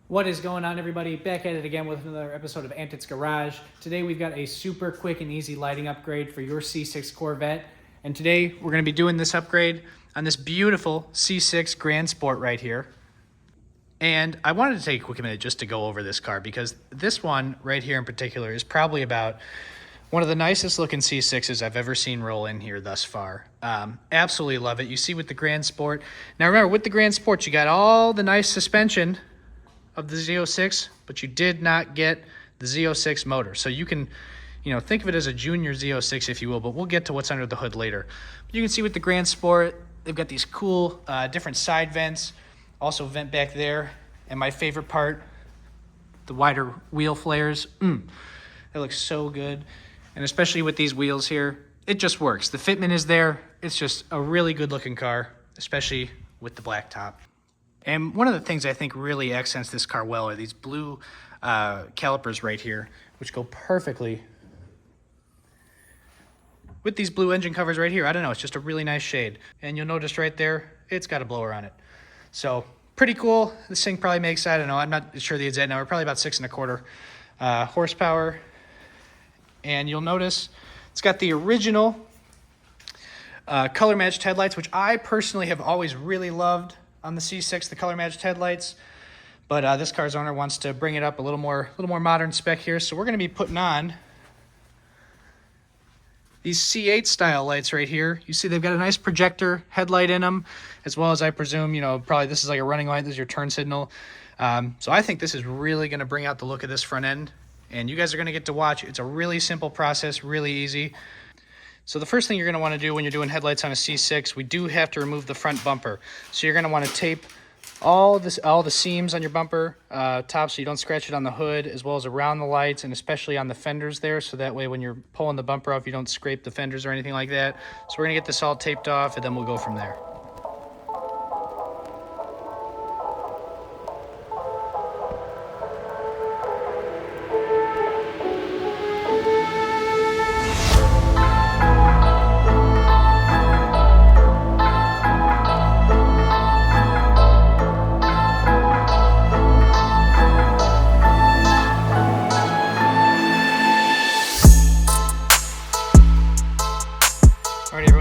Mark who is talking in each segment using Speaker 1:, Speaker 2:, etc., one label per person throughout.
Speaker 1: What is going on, everybody? Back at it again with another episode of Antit's Garage. Today we've got a super quick and easy lighting upgrade for your C6 Corvette. And today we're going to be doing this upgrade on this beautiful C6 Grand Sport right here. And I wanted to take a quick minute just to go over this car because this one right here in particular is probably about one of the nicest looking C6s I've ever seen roll in here thus far. Absolutely love it. You see with the Grand Sport. Now remember, with the Grand Sport, you got all the nice suspension of the Z06, but you did not get the Z06 motor. So you can, think of it as a junior Z06, if you will, but we'll get to what's under the hood later. But you can see with the Grand Sport, they've got these cool different side vents, also vent back there. And my favorite part, the wider wheel flares. That looks so good. And especially with these wheels here, it just works. The fitment is there. It's just a really good looking car, especially with the black top. And one of the things I think really accents this car well are these blue calipers right here, which go perfectly with these blue engine covers right here. I don't know, it's just a really nice shade. And you'll notice right there, it's got a blower on it. So pretty cool. This thing probably makes, I don't know, I'm not sure the exact number, probably about 6.25 horsepower. And you'll notice it's got the original color matched headlights, which I personally have always really loved on the C6, the color matched headlights. But this car's owner wants to bring it up a little more modern spec here. So we're going to be putting on these C8 style lights right here. You see they've got a nice projector headlight in them, as well as, I presume, probably this is like a running light. This is your turn signal. So I think this is really going to bring out the look of this front end. And you guys are going to get to watch. It's a really simple process, really easy. So the first thing you're going to want to do when you're doing headlights on a C6, we do have to remove the front bumper. So you're going to want to tape all the seams on your bumper top so you don't scratch it on the hood, as well as around the lights and especially on the fenders there. So that way when you're pulling the bumper off, you don't scrape the fenders or anything like that. So we're going to get this all taped off and then we'll go from there.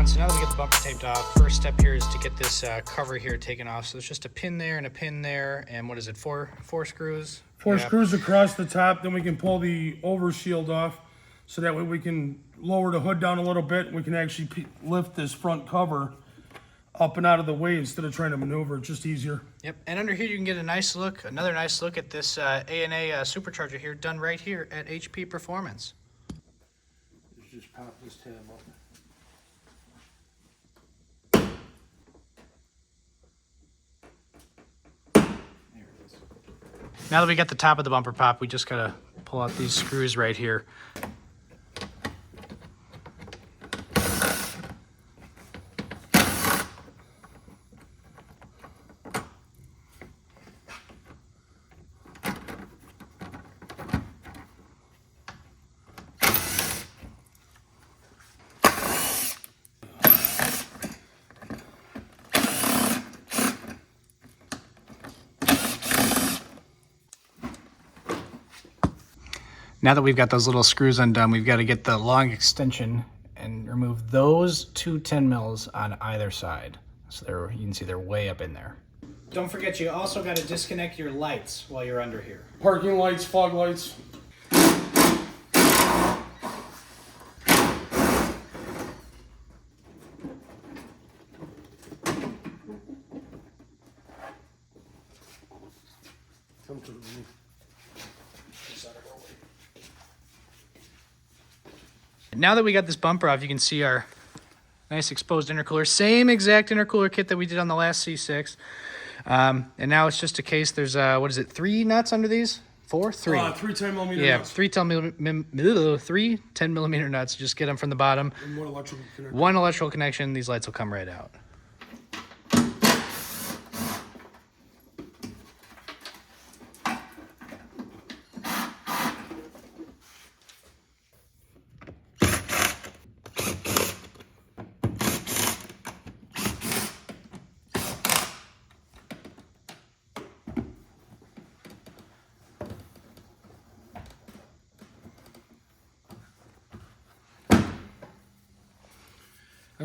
Speaker 1: So now that we get the bumper taped off, first step here is to get this cover here taken off. So there's just a pin there and a pin there, and what is it, four screws?
Speaker 2: Four screws across the top, then we can pull the over shield off, so that way we can lower the hood down a little bit, and we can actually lift this front cover up and out of the way instead of trying to maneuver. It's just easier. Yep,
Speaker 1: and under here you can get a nice look, another nice look at this A&A supercharger here, done right here at HP Performance.
Speaker 2: Just pop this tab up.
Speaker 1: Now that we got the top of the bumper pop, we just gotta pull out these screws right here. Now that we've got those little screws undone, we've got to get the long extension and remove those two 10 mils on either side. So you can see they're way up in there. Don't forget, you also got to disconnect your lights while you're under here.
Speaker 2: Parking lights, fog lights. Come to me.
Speaker 1: Now that we got this bumper off, you can see our nice exposed intercooler. Same exact intercooler kit that we did on the last C6. And now it's just a case, there's, 3 nuts under these? 4? 3?
Speaker 2: 3 10mm
Speaker 1: Yeah,
Speaker 2: nuts.
Speaker 1: 3 10 millimeter nuts. Just get them from the bottom.
Speaker 2: And one electrical connection.
Speaker 1: One electrical connection. These lights will come right out.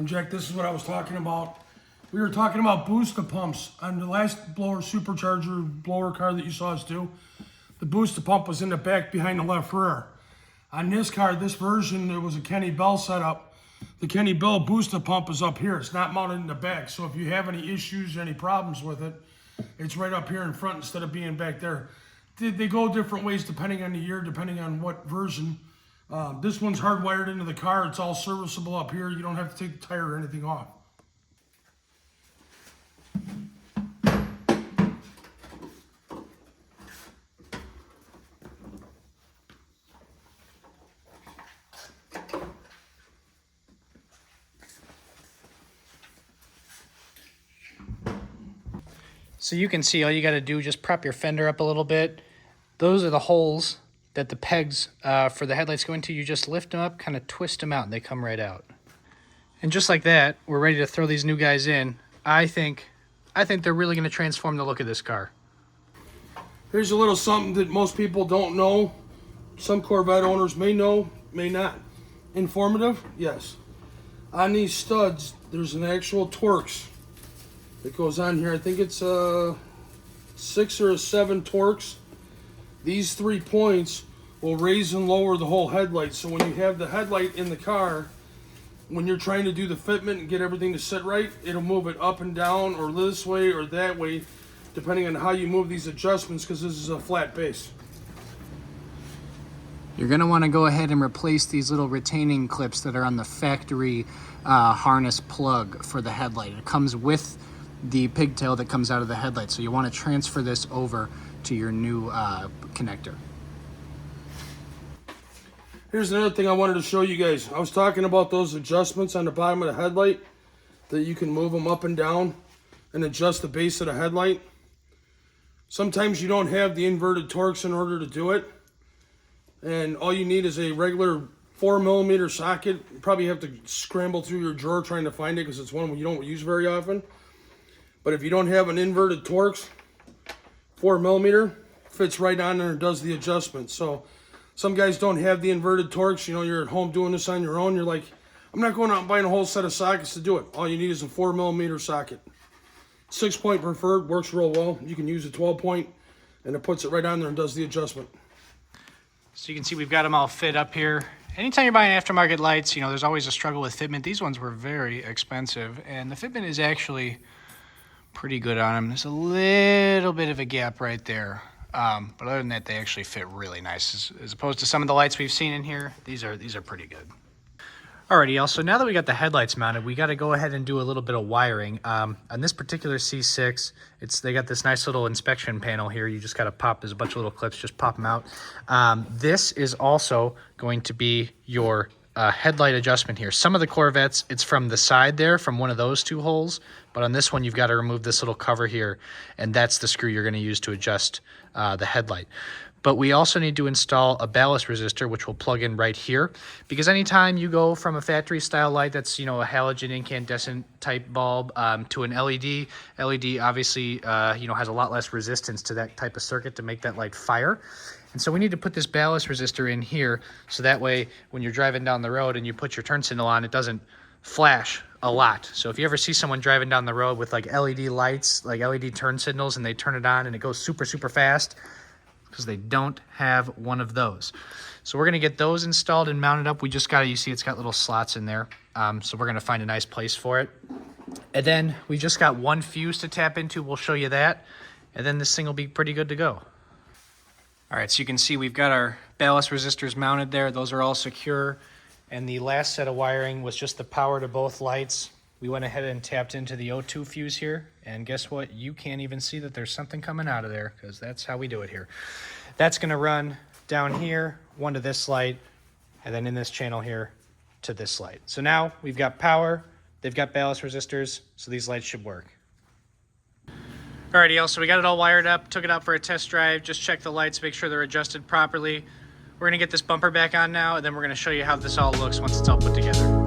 Speaker 2: And Jack, this is what I was talking about. We were talking about booster pumps on the last blower supercharger blower car that you saw us do. The booster pump was in the back behind the left rear. On this car, this version, it was a Kenny Bell setup. The Kenny Bell booster pump is up here. It's not mounted in the back. So if you have any issues, any problems with it, it's right up here in front instead of being back there. They go different ways depending on the year, depending on what version. This one's hardwired into the car. It's all serviceable up here. You don't have to take the tire or anything off.
Speaker 1: So you can see all you got to do, just prop your fender up a little bit. Those are the holes that the pegs for the headlights go into. You just lift them up, kind of twist them out, and they come right out. And just like that, we're ready to throw these new guys in. I think they're really going to transform the look of this car.
Speaker 2: Here's a little something that most people don't know. Some Corvette owners may know, may not. Informative? Yes. On these studs, there's an actual Torx that goes on here. I think it's 6 or 7 Torx. These 3 points will raise and lower the whole headlight. So when you have the headlight in the car, when you're trying to do the fitment and get everything to sit right, it'll move it up and down or this way or that way, depending on how you move these adjustments, because this is a flat base.
Speaker 1: You're going to want to go ahead and replace these little retaining clips that are on the factory harness plug for the headlight. It comes with the pigtail that comes out of the headlight, so you want to transfer this over to your new connector.
Speaker 2: Here's another thing I wanted to show you guys. I was talking about those adjustments on the bottom of the headlight, that you can move them up and down and adjust the base of the headlight. Sometimes you don't have the inverted Torx in order to do it, and all you need is a regular 4mm socket. You probably have to scramble through your drawer trying to find it because it's one you don't use very often. But if you don't have an inverted Torx, 4mm fits right on there and does the adjustment. So some guys don't have the inverted Torx. You know, you're at home doing this on your own. You're like, I'm not going out and buying a whole set of sockets to do it. All you need is a 4mm socket. 6-point preferred, works real well. You can use a 12-point, and it puts it right on there and does the adjustment.
Speaker 1: So you can see we've got them all fit up here. Anytime you're buying aftermarket lights, you know, there's always a struggle with fitment. These ones were very expensive, and the fitment is actually pretty good on them. There's a little bit of a gap right there. But other than that, they actually fit really nice. As opposed to some of the lights we've seen in here, these are pretty good. Alrighty, y'all, so now that we got the headlights mounted, we got to go ahead and do a little bit of wiring. On this particular C6, they got this nice little inspection panel here. You just got to pop, there's a bunch of little clips, just pop them out. This is also going to be your headlight adjustment here. Some of the Corvettes, it's from the side there, from one of those 2 holes, but on this one, you've got to remove this little cover here, and that's the screw you're going to use to adjust the headlight. But we also need to install a ballast resistor, which will plug in right here, because anytime you go from a factory style light that's, you know, a halogen incandescent type bulb to an LED, LED obviously, you know, has a lot less resistance to that type of circuit to make that light fire. And so we need to put this ballast resistor in here, so that way when you're driving down the road and you put your turn signal on, it doesn't flash a lot. So if you ever see someone driving down the road with like LED lights, like LED turn signals, and they turn it on and it goes super, super fast, because they don't have one of those. So we're going to get those installed and mounted up. We just got to, you see it's got little slots in there. So we're going to find a nice place for it. And then we just got 1 fuse to tap into. We'll show you that. And then this thing will be pretty good to go. All right, so you can see we've got our ballast resistors mounted there. Those are all secure. And the last set of wiring was just the power to both lights. We went ahead and tapped into the O2 fuse here, and guess what? You can't even see that there's something coming out of there, because that's how we do it here. That's going to run down here, one to this light, and then in this channel here to this light. So now we've got power, they've got ballast resistors, so these lights should work. Alrighty, y'all, so we got it all wired up, took it out for a test drive, just check the lights, make sure they're adjusted properly. We're going to get this bumper back on now, and then we're going to show you how this all looks once it's all put together.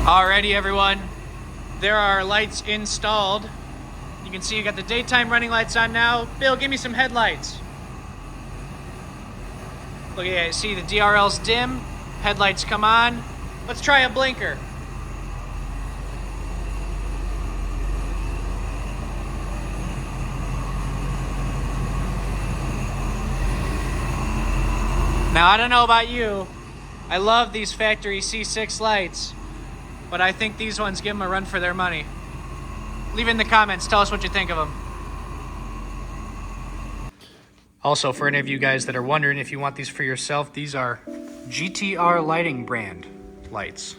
Speaker 1: Alrighty, everyone. There are our lights installed. You can see you got the daytime running lights on now. Bill, give me some headlights. Look at it. See the DRL's dim. Headlights come on. Let's try a blinker. Now, I don't know about you. I love these factory C6 lights, but I think these ones give them a run for their money. Leave in the comments, tell us what you think of them. Also, for any of you guys that are wondering if you want these for yourself, these are GTR Lighting brand lights.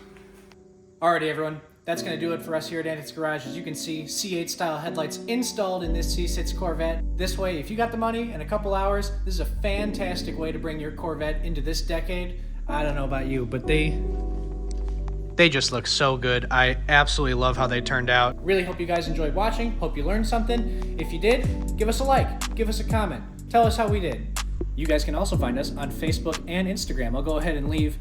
Speaker 1: Alrighty, everyone. That's going to do it for us here at Antics Garage. As you can see, C8 style headlights installed in this C6 Corvette. This way, if you got the money and a couple hours, this is a fantastic way to bring your Corvette into this decade. I don't know about you, but they just look so good. I absolutely love how they turned out. Really hope you guys enjoyed watching. Hope you learned something. If you did, give us a like, give us a comment. Tell us how we did. You guys can also find us on Facebook and Instagram. I'll go ahead and leave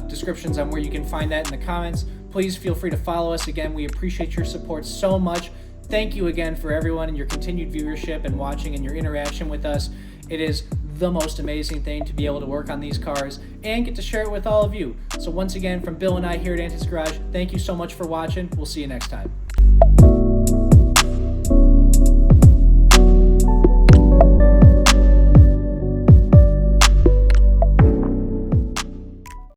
Speaker 1: descriptions on where you can find that in the comments. Please feel free to follow us. Again, we appreciate your support so much. Thank you again for everyone and your continued viewership and watching and your interaction with us. It is the most amazing thing to be able to work on these cars and get to share it with all of you. So once again, from Bill and I here at Antics Garage, thank you so much for watching. We'll see you next time.